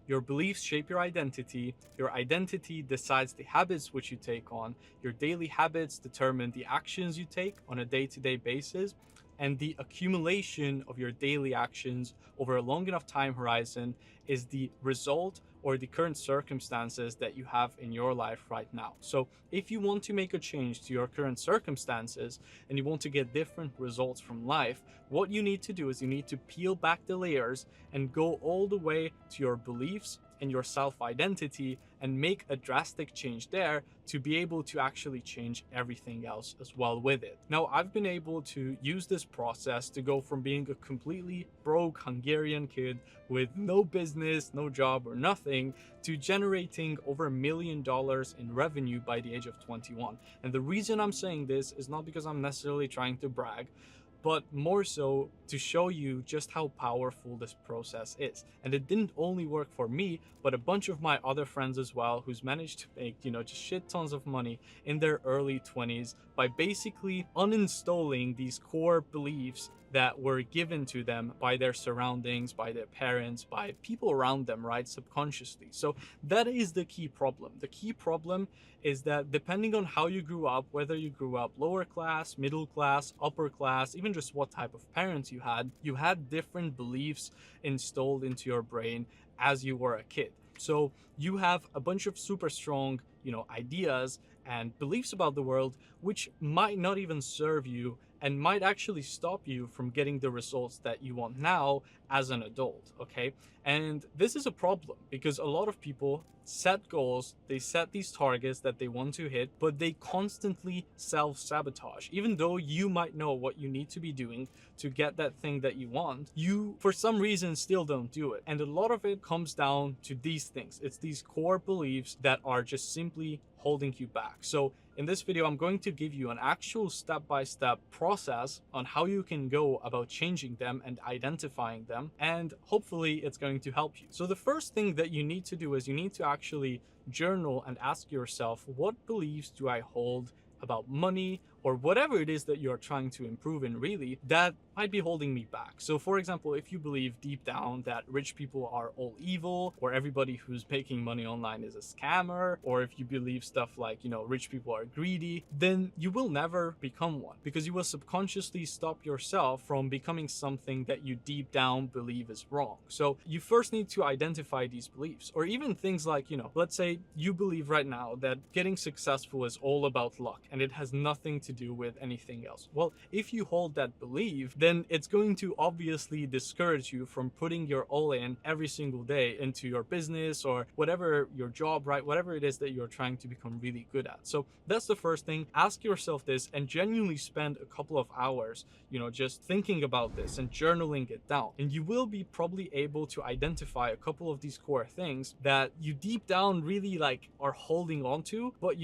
Your beliefs shape your identity decides the habits which you take on, your daily habits determine the actions you take on a day-to-day basis, and the accumulation of your daily actions over a long enough time horizon is the result or the current circumstances that you have in your life right now. So, if you want to make a change to your current circumstances and you want to get different results from life, what you need to do is you need to peel back the layers and go all the way to your beliefs and your self identity and make a drastic change there to be able to actually change everything else as well with it. Now, I've been able to use this process to go from being a completely broke Hungarian kid with no business, no job, or nothing to generating over $1 million in revenue by the age of 21. And the reason I'm saying this is not because I'm necessarily trying to brag, but more so to show you just how powerful this process is. And it didn't only work for me, but a bunch of my other friends as well, who's managed to make, just shit tons of money in their early 20s by basically uninstalling these core beliefs that were given to them by their surroundings, by their parents, by people around them, right? Subconsciously. So that is the key problem. The key problem is that depending on how you grew up, whether you grew up lower class, middle class, upper class, even just what type of parents you had different beliefs installed into your brain as you were a kid. So you have a bunch of super strong, ideas and beliefs about the world, which might not even serve you and might actually stop you from getting the results that you want now as an adult, okay? And this is a problem because a lot of people set goals, they set these targets that they want to hit, but they constantly self-sabotage. Even though you might know what you need to be doing to get that thing that you want, you for some reason still don't do it. And a lot of it comes down to these things. It's these core beliefs that are just simply holding you back. So in this video, I'm going to give you an actual step-by-step process on how you can go about changing them and identifying them, and hopefully it's going to help you. So the first thing that you need to do is you need to actually journal and ask yourself, what beliefs do I hold about money or whatever it is that you're trying to improve in, really, that might be holding me back. So for example, if you believe deep down that rich people are all evil, or everybody who's making money online is a scammer, or if you believe stuff like, rich people are greedy, then you will never become one because you will subconsciously stop yourself from becoming something that you deep down believe is wrong. So you first need to identify these beliefs, or even things like, let's say you believe right now that getting successful is all about luck and it has nothing to do with anything else. Well, if you hold that belief, then it's going to obviously discourage you from putting your all in every single day into your business or whatever your job, right? Whatever it is that you're trying to become really good at. So that's the first thing. Ask yourself this and genuinely spend a couple of hours, just thinking about this and journaling it down. And you will be probably able to identify a couple of these core things that you deep down really are holding on to, but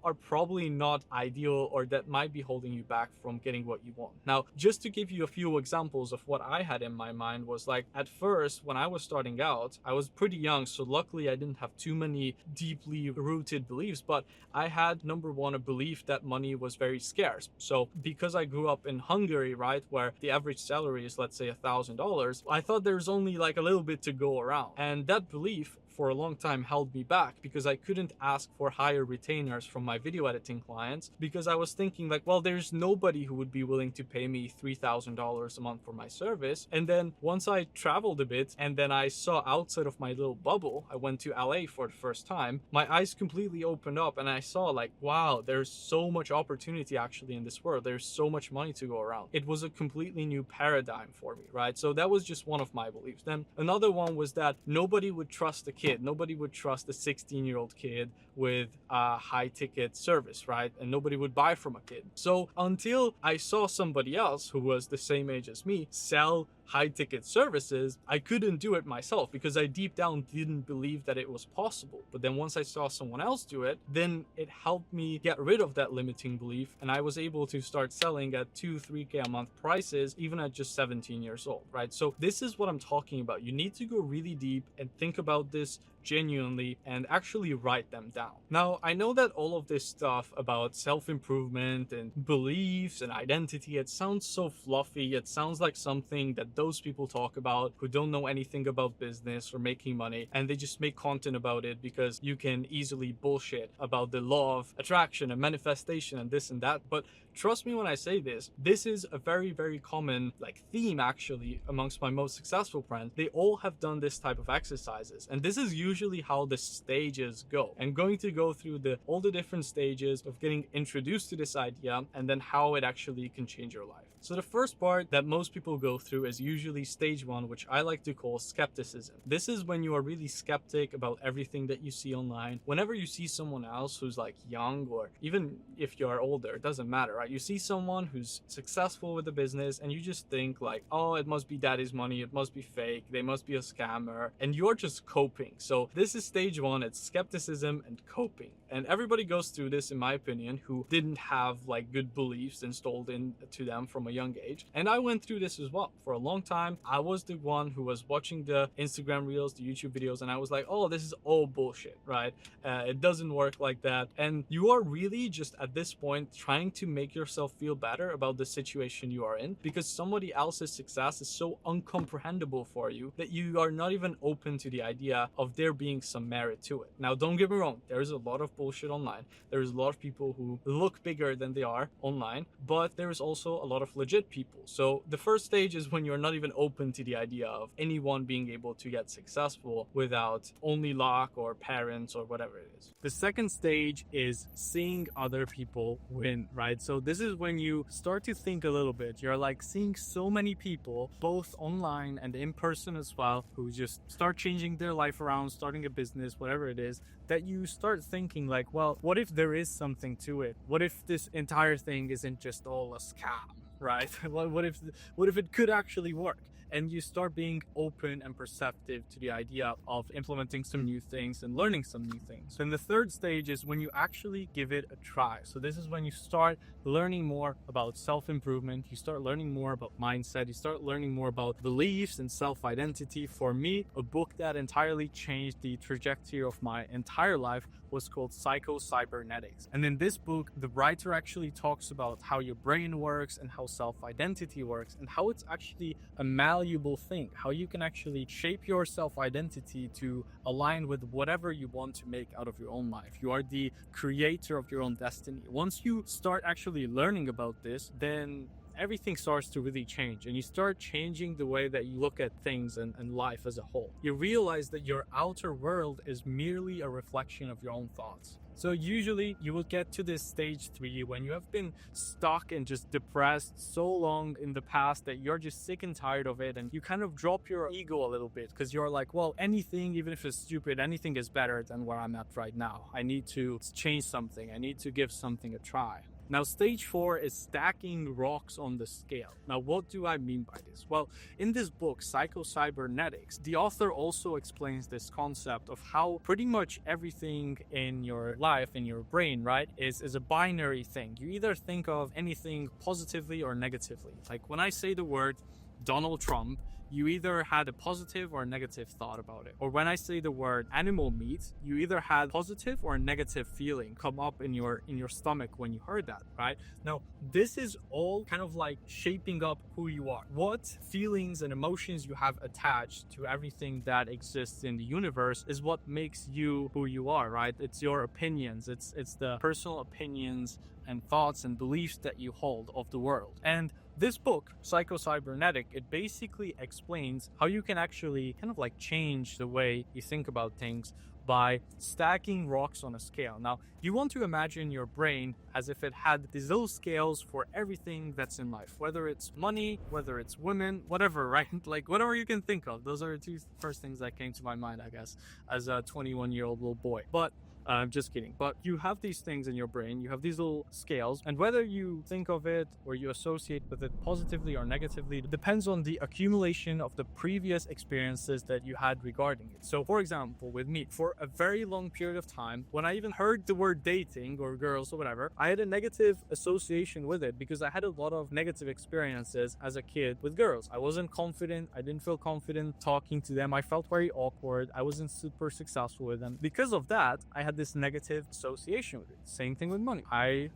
are probably not ideal or that might be holding you back from getting what you want. Now, just to give you a few examples of what I had in my mind was at first when I was starting out, I was pretty young, so luckily I didn't have too many deeply rooted beliefs, but I had, number one, a belief that money was very scarce. So because I grew up in Hungary, right, where the average salary is, let's say, $1,000, I thought there's only a little bit to go around. And that belief for a long time held me back because I couldn't ask for higher retainers from my video editing clients because I was thinking well, there's nobody who would be willing to pay me $3,000 a month for my service. And then once I traveled a bit and then I saw outside of my little bubble, I went to LA for the first time, my eyes completely opened up and I saw wow, there's so much opportunity actually in this world. There's so much money to go around. It was a completely new paradigm for me, right? So that was just one of my beliefs. Then another one was that nobody would trust a kid. Nobody would trust a 16-year-old kid with a high ticket service, right? And nobody would buy from a kid. So until I saw somebody else who was the same age as me sell high ticket services, I couldn't do it myself because I deep down didn't believe that it was possible. But then once I saw someone else do it, then it helped me get rid of that limiting belief. And I was able to start selling at 2-3K a month prices, even at just 17 years old, right? So this is what I'm talking about. You need to go really deep and think about this genuinely and actually write them down. Now, I know that all of this stuff about self-improvement and beliefs and identity, it sounds so fluffy. It sounds like something that that those people talk about who don't know anything about business or making money, and they just make content about it because you can easily bullshit about the law of attraction and manifestation and this and that. But trust me when I say this is a very, very common theme actually amongst my most successful friends. They all have done this type of exercises, and this is usually how the stages go. And going to go through all the different stages of getting introduced to this idea, and then how it actually can change your life. So the first part that most people go through is usually stage 1, which I like to call skepticism. This is when you are really skeptic about everything that you see online. Whenever you see someone else who's young, or even if you are older, it doesn't matter, right? You see someone who's successful with the business and you just think oh, it must be daddy's money, it must be fake, they must be a scammer, and you're just coping. So this is stage 1, it's skepticism and coping. And everybody goes through this, in my opinion, who didn't have good beliefs installed into them from a young age. And I went through this as well. For a long time, I was the one who was watching the Instagram reels, the YouTube videos, and I was like, oh, this is all bullshit, right? It doesn't work like that. And you are really just at this point trying to make yourself feel better about the situation you are in, because somebody else's success is so incomprehensible for you that you are not even open to the idea of there being some merit to it. Now, don't get me wrong, there is a lot of bullshit online. There's a lot of people who look bigger than they are online, but there is also a lot of legit people. So the first stage is when you're not even open to the idea of anyone being able to get successful without only luck or parents or whatever it is. The second stage is seeing other people win, right? So this is when you start to think a little bit. You're seeing so many people, both online and in person as well, who just start changing their life around, starting a business, whatever it is, that you start thinking well, what if there is something to it? What if this entire thing isn't just all a scam, right? What if it could actually work? And you start being open and perceptive to the idea of implementing some new things and learning some new things. And the third stage is when you actually give it a try. So this is when you start learning more about self-improvement, you start learning more about mindset, you start learning more about beliefs and self-identity. For me, a book that entirely changed the trajectory of my entire life was called Psycho-Cybernetics. And in this book, the writer actually talks about how your brain works and how self-identity works, and how it's actually a malleable thing, how you can actually shape your self-identity to align with whatever you want to make out of your own life. You are the creator of your own destiny. Once you start actually learning about this, then everything starts to really change, and you start changing the way that you look at things and life as a whole. You realize that your outer world is merely a reflection of your own thoughts. So usually you will get to this stage 3 when you have been stuck and just depressed so long in the past that you're just sick and tired of it, and you kind of drop your ego a little bit because you're well, anything, even if it's stupid, anything is better than where I'm at right now. I need to change something. I need to give something a try. Now, stage 4 is stacking rocks on the scale. Now, what do I mean by this? Well, in this book, Psycho-Cybernetics, the author also explains this concept of how pretty much everything in your life, in your brain, right, is a binary thing. You either think of anything positively or negatively. When I say the word Donald Trump, you either had a positive or a negative thought about it. Or when I say the word animal meat, you either had positive or a negative feeling come up in your stomach when you heard that, right? Now, this is all kind of shaping up who you are. What feelings and emotions you have attached to everything that exists in the universe is what makes you who you are, right? It's your opinions. It's the personal opinions and thoughts and beliefs that you hold of the world. And this book, Psycho-Cybernetic, it basically explains how you can actually kind of change the way you think about things by stacking rocks on a scale. Now, you want to imagine your brain as if it had these little scales for everything that's in life, whether it's money, whether it's women, whatever, right? Whatever you can think of. Those are the 2 first things that came to my mind, I guess, as a 21-year-old little boy. But I'm just kidding. But you have these things in your brain, you have these little scales, and whether you think of it or you associate with it positively or negatively, it depends on the accumulation of the previous experiences that you had regarding it. So, for example, with me, for a very long period of time, when I even heard the word dating or girls or whatever, I had a negative association with it because I had a lot of negative experiences as a kid with girls. I wasn't confident. I didn't feel confident talking to them. I felt very awkward. I wasn't super successful with them. Because of that, I had this negative association with it. Same thing with money. I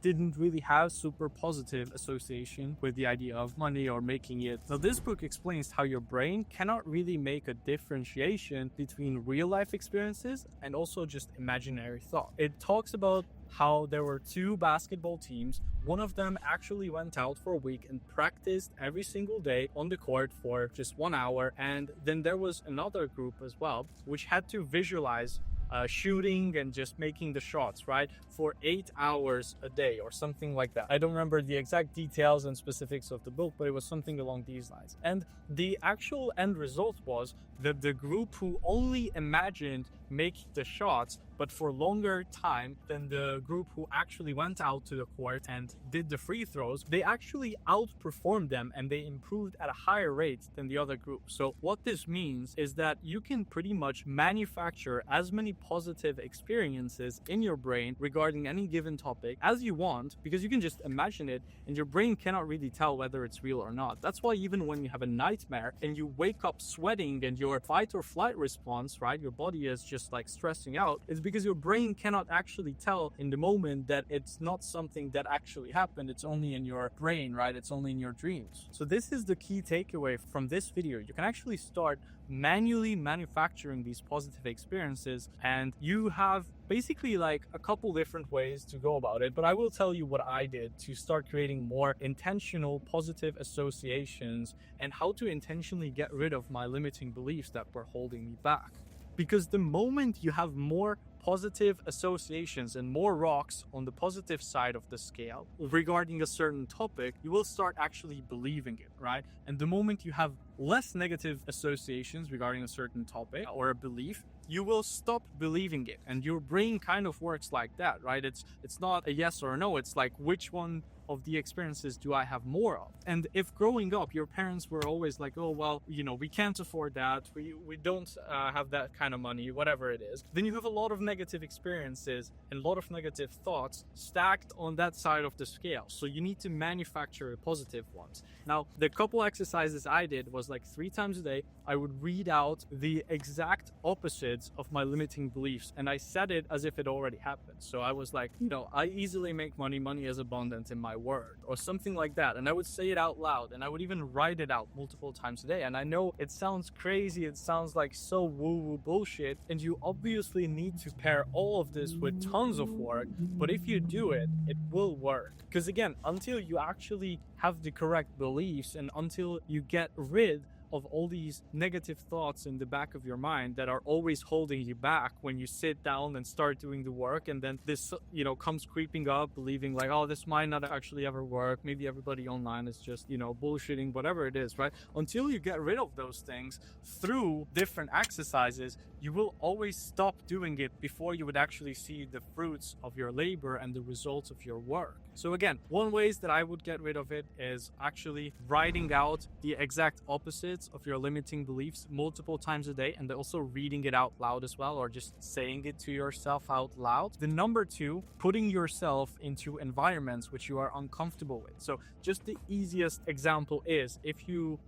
didn't really have super positive association with the idea of money or making it. Now, this book explains how your brain cannot really make a differentiation between real life experiences and also just imaginary thought. It talks about how there were two basketball teams. One of them actually went out for a week and practiced every single day on the court for just 1 hour. And then there was another group as well, which had to visualize shooting and just making the shots, right, for 8 hours a day or something like that. I don't remember the exact details and specifics of the book, but it was something along these lines. And the actual end result was that the group who only imagined making the shots, but for longer time than the group who actually went out to the court and did the free throws, they actually outperformed them and they improved at a higher rate than the other group. So what this means is that you can pretty much manufacture as many positive experiences in your brain regarding any given topic as you want, because you can just imagine it and your brain cannot really tell whether it's real or not. That's why even when you have a nightmare and you wake up sweating and your fight or flight response, right, your body is just like stressing out, it's because your brain cannot actually tell in the moment that it's not something that actually happened. It's only in your brain, right? It's only in your dreams. So this is the key takeaway from this video. You can actually start manually manufacturing these positive experiences, and you have basically like a couple different ways to go about it, but I will tell you what I did to start creating more intentional positive associations and how to intentionally get rid of my limiting beliefs that were holding me back. Because the moment you have more positive associations and more rocks on the positive side of the scale regarding a certain topic, you will start actually believing it, right? And the moment you have less negative associations regarding a certain topic or a belief, you will stop believing it. And your brain kind of works like that, right? It's not a yes or a no. It's like, which one of the experiences do I have more of? And if growing up your parents were always like, oh well, you know, we can't afford that, we don't have that kind of money, whatever it is, then you have a lot of negative experiences and a lot of negative thoughts stacked on that side of the scale. So you need to manufacture positive ones. Now, the couple exercises I did was like 3 times a day I would read out the exact opposites of my limiting beliefs, and I said it as if it already happened. So I was like, you know, I easily make money, money is abundant in my word, or something like that. And I would say it out loud, and I would even write it out multiple times a day. And I know it sounds crazy, it sounds like so woo-woo bullshit, and you obviously need to pair all of this with tons of work, but if you do it, it will work. Because again, until you actually have the correct beliefs and until you get rid of all these negative thoughts in the back of your mind that are always holding you back when you sit down and start doing the work, and then this, you know, comes creeping up, believing like, oh, this might not actually ever work, maybe everybody online is just, you know, bullshitting, whatever it is, right? Until you get rid of those things through different exercises, you will always stop doing it before you would actually see the fruits of your labor and the results of your work. So again, one ways that I would get rid of it is actually writing out the exact opposites of your limiting beliefs multiple times a day, and also reading it out loud as well, or just saying it to yourself out loud. The number 2, putting yourself into environments which you are uncomfortable with. So just the easiest example is, if you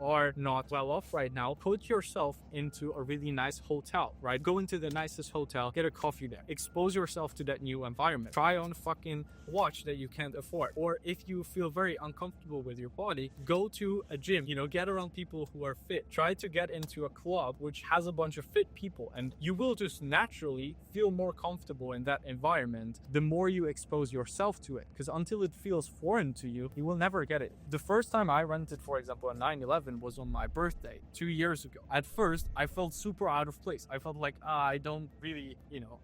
are not well off right now, put yourself into a really nice hotel, right? Go into the nicest hotel, get a coffee there, expose yourself to that new environment, try on a fucking watch that you can't afford. Or if you feel very uncomfortable with your body, go to a gym, get around people who are fit, try to get into a club which has a bunch of fit people, and you will just naturally feel more comfortable in that environment the more you expose yourself to it. Because until it feels foreign to you, you will never get it. The first time I rented, for example, 9/11 was on my birthday 2 years ago. At first, I felt super out of place. I felt like, I don't really,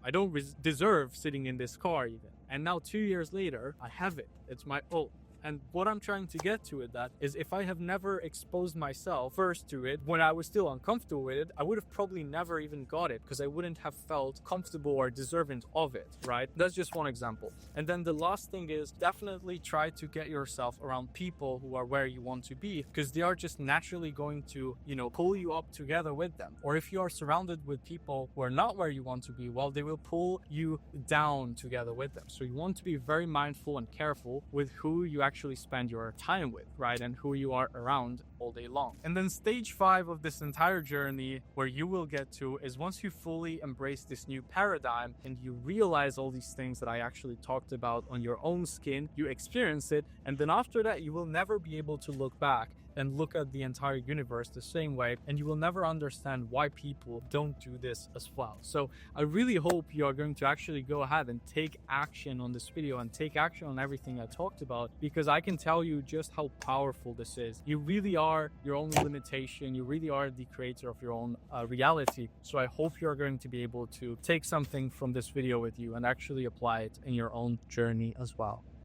I don't deserve sitting in this car even. And now 2 years later, I have it. It's my own. And what I'm trying to get to with that is, if I have never exposed myself first to it when I was still uncomfortable with it, I would have probably never even got it, because I wouldn't have felt comfortable or deserving of it, right? That's just one example. And then the last thing is, definitely try to get yourself around people who are where you want to be, because they are just naturally going to, pull you up together with them. Or if you are surrounded with people who are not where you want to be, well, they will pull you down together with them. So you want to be very mindful and careful with who you actually spend your time with, right? And who you are around all day long. And then stage 5 of this entire journey, where you will get to, is once you fully embrace this new paradigm and you realize all these things that I actually talked about on your own skin, you experience it, and then after that you will never be able to look back and look at the entire universe the same way, and you will never understand why people don't do this as well. So I really hope you are going to actually go ahead and take action on this video and take action on everything I talked about, because I can tell you just how powerful this is. You really are your own limitation. You really are the creator of your own reality. So I hope you're going to be able to take something from this video with you and actually apply it in your own journey as well.